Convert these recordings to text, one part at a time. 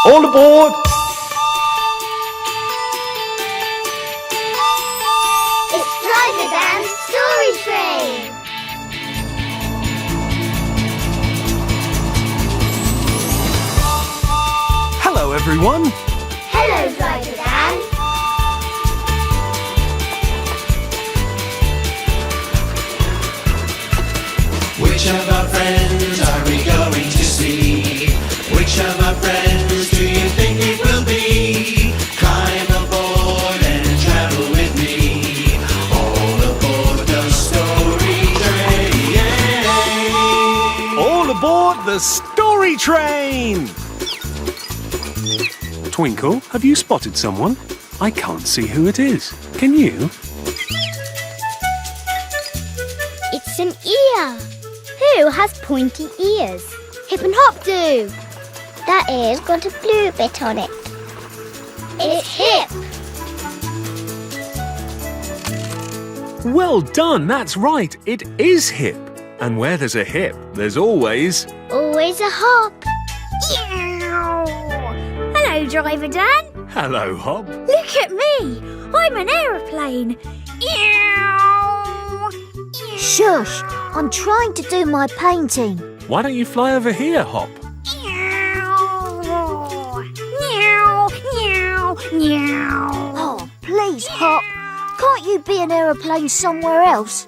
All aboard! It's Driver Dan's Story Train! Hello, everyone. Hello, Driver Dan. Which of our friends are we going to see? Which of our friends do you think it will be? Climb aboard and travel with me. All aboard the story train. All aboard the story train! Twinkle, have you spotted someone? I can't see who it is. Can you? It's an ear. Who has pointy ears? Hip and Hop do. That ear's got a blue bit on it. It's Hip. Well done, that's right. It is Hip. And where there's a hip, there's always... Always a hop. Hello, Driver Dan. Hello, Hop. Look at me. I'm an aeroplane. Shush! I'm trying to do my painting. Why don't you fly over here, Hop? Oh, please, Hop. Can't you be an aeroplane somewhere else?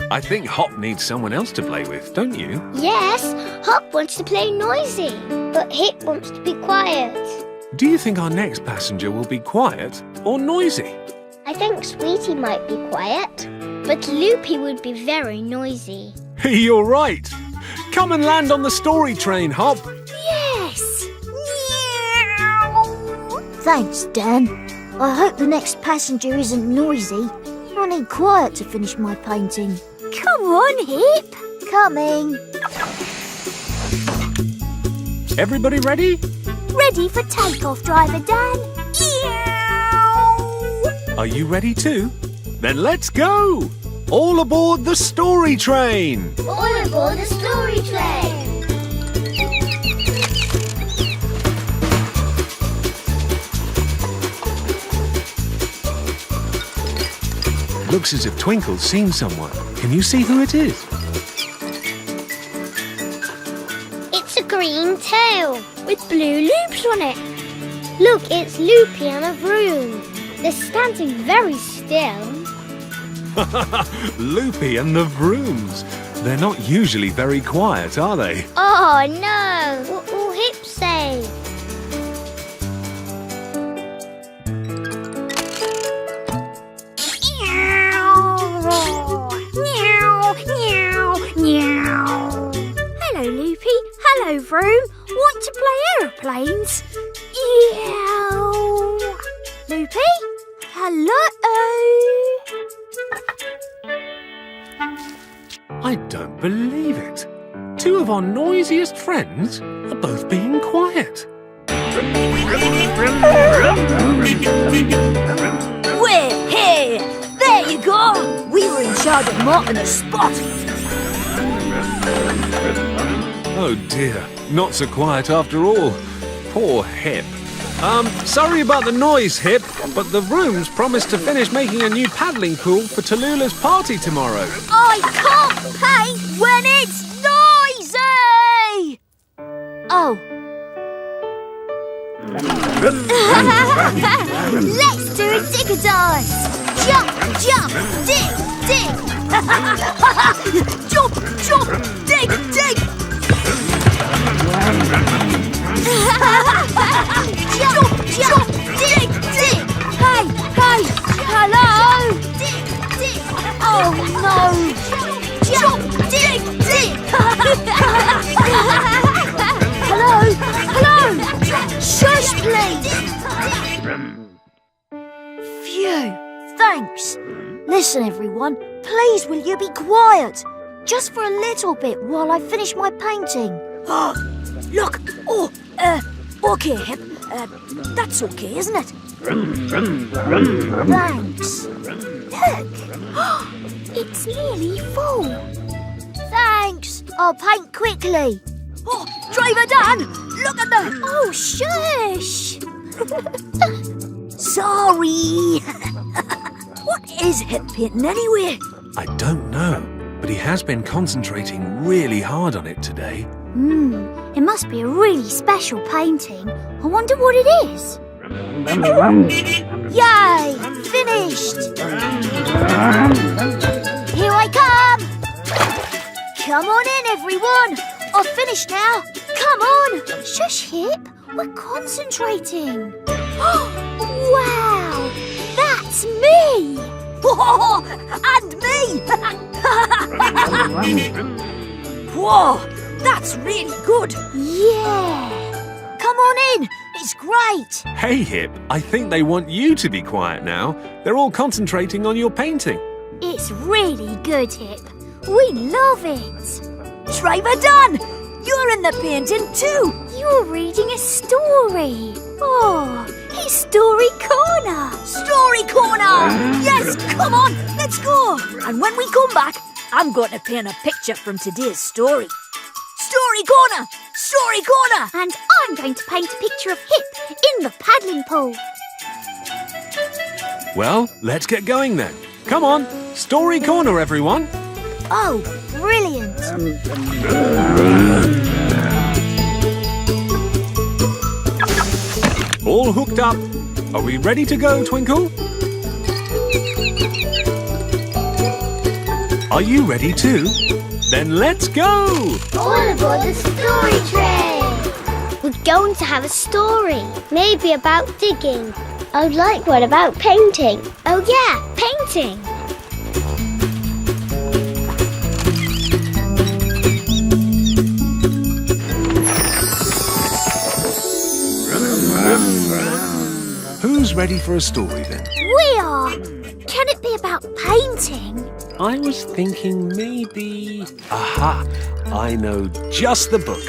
I think Hop needs someone else to play with, don't you? Yes, Hop wants to play noisy, but Hip wants to be quiet. Do you think our next passenger will be quiet or noisy? I think Sweetie might be quiet, but Loopy would be very noisy. You're right. Come and land on the story train, Hop. Yes. Thanks, Dan. I hope the next passenger isn't noisy. I need quiet to finish my painting. Come on, Hip. Coming. Everybody ready? Ready for takeoff, Driver Dan. Are you ready too? Then let's go! All aboard the story train! All aboard the story train! Looks as if Twinkle's seen someone. Can you see who it is? It's a green tail with blue loops on it. Look, it's Loopy and a vroom. They're standing very still. Loopy and the Vrooms. They're not usually very quiet, are they? Oh no! What will Hip say? Hello, Loopy. Hello, Vroom. Want to play aeroplanes? Loopy? Hello? I don't believe it. Two of our noisiest friends are both being quiet. We're here! There you go! We were in charge of marking a spot. Oh dear, not so quiet after all. Poor Hip. Sorry about the noise, Hip, but the Vrooms promised to finish making a new paddling pool for Tallulah's party tomorrow. I can't paint when it's noisy! Oh. Let's do a dig-a-dance! Jump, jump, dig, dig! Jump, jump, dig, dig! Jump, jump, dig, dig! Hey, hey, hello! Dig, dig! Oh no! Jump, dig, dig! Hello, hello! Shush, please! Phew, thanks. Listen, everyone, please will you be quiet? Just for a little bit while I finish my painting. Look! Oh, okay, Hip. That's okay, isn't it? Thanks. Look! It's nearly full. Thanks. I'll paint quickly. Oh, Driver Dan! Look at the... Oh, Oh, shush! Sorry. What is Hip painting anyway? I don't know, but he has been concentrating really hard on it today. It must be a really special painting. I wonder what it is. Yay! Finished! Here I come! Come on in, everyone! I've finished now. Come on! Shush, Hip. We're concentrating. Wow! That's me! And me! Whoa! That's really good! Yeah! Come on in! It's great! Hey, Hip, I think they want you to be quiet now. They're all concentrating on your painting. It's really good, Hip. We love it. Driver done! You're in the painting too! You're reading a story. Oh, it's Story Corner. Story corner! Yes, come on, let's go! And when we come back, I'm going to paint a picture from today's story. Story corner! Story corner! And I'm going to paint a picture of Hip in the paddling pool. Well, let's get going then. Come on, Story Corner, everyone. Oh, brilliant! All hooked up. Are we ready to go, Twinkle? Are you ready too? Then let's go! All aboard the story train! We're going to have a story. Maybe about digging. I'd like one about painting. Oh yeah, painting! Who's ready for a story then? We are. Can it be about painting? I was thinking maybe... Aha! I know just the book.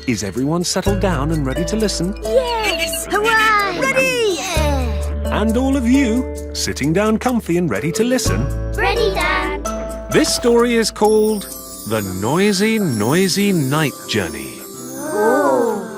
Is everyone settled down and ready to listen? Yes! Hooray! Ready! Yeah! And all of you, sitting down comfy and ready to listen? Ready, Dad? This story is called The Noisy, Noisy Night Journey.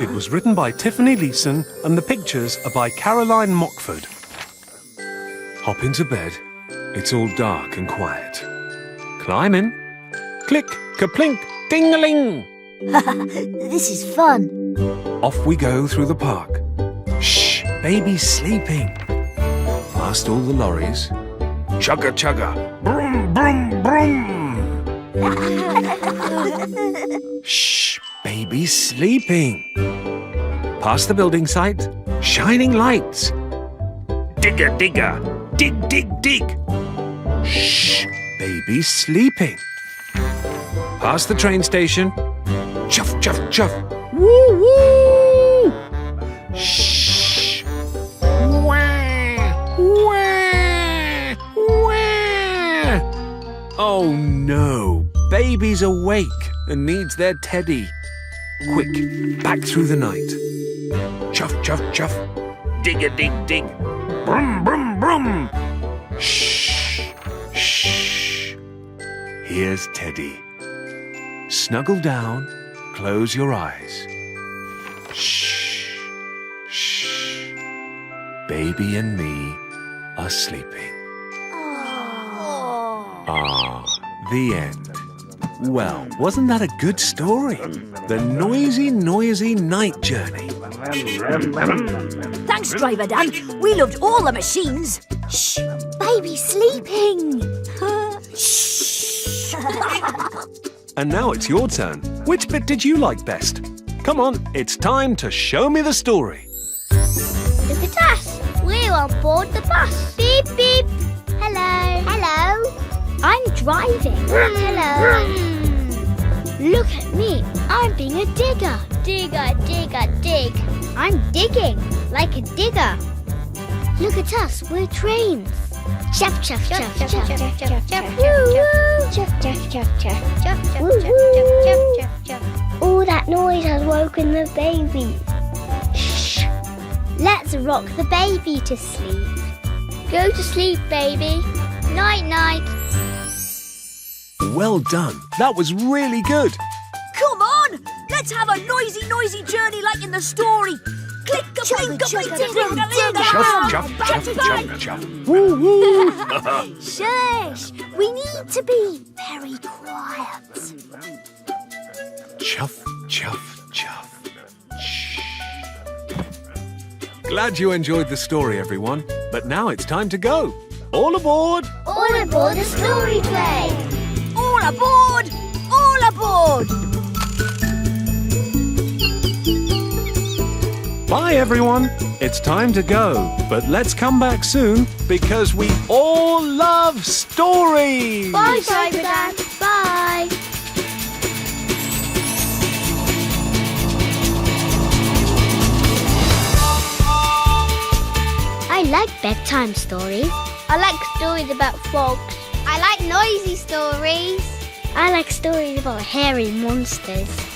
It was written by Tiffany Leeson and the pictures are by Caroline Mockford. Hop into bed. It's all dark and quiet. Climb in. Click, kaplink, ding-a-ling. This is fun. Off we go through the park. Shh, baby's sleeping. Past all the lorries. Chugga chugga. Broom, broom, broom. Shh, baby's sleeping. Past the building site. Shining lights. Digger, digger. Dig, dig, dig. Shh, baby's sleeping. Past the train station. Chuff, chuff, chuff. Woo, woo. Shh. Wah, wah, wah. Oh no, baby's awake and needs their teddy. Quick, back through the night. Chuff, chuff, chuff. Dig a dig, dig. Brum, brum, brum. Shh, shh. Here's Teddy. Snuggle down, close your eyes. Shh, shh. Baby and me are sleeping. Ah, the end. Well, wasn't that a good story? The Noisy, Noisy Night Journey. Thanks, Driver Dan. We loved all the machines. Shh! Baby's sleeping. Shh. And now it's your turn. Which bit did you like best? Come on, it's time to show me the story. Look at us. We're on board the bus. Beep, beep. Hello. Hello. I'm driving. Hello. Look at me. I'm being a digger. Digger, digger, dig. I'm digging like a digger. Look at us. We're trains. Chuff, chuff, chuff, chuff, chuff, chuff, chuff, chuff, chuff, chuff, chuff, chuff, chuff, chuff. All that noise has woken the baby. Shh. Let's rock the baby to sleep. Go to sleep, baby. Night, night. Well done. That was really good. Come on, let's have a noisy, noisy journey like in the story. click, chugga, chugga, dingle, Chuff, chuff, chuff, chuff, chuff. Woo, woo. Shush! We need to be very quiet. Chuff, chuff, chuff. Shh. Glad you enjoyed the story, everyone. But now it's time to go. All aboard! All aboard the story plane. All aboard! All aboard! Bye, everyone. It's time to go. But let's come back soon because we all love stories. Bye, Cyber Dad. Bye. I like bedtime stories. I like stories about frogs. I like noisy stories. I like stories about hairy monsters.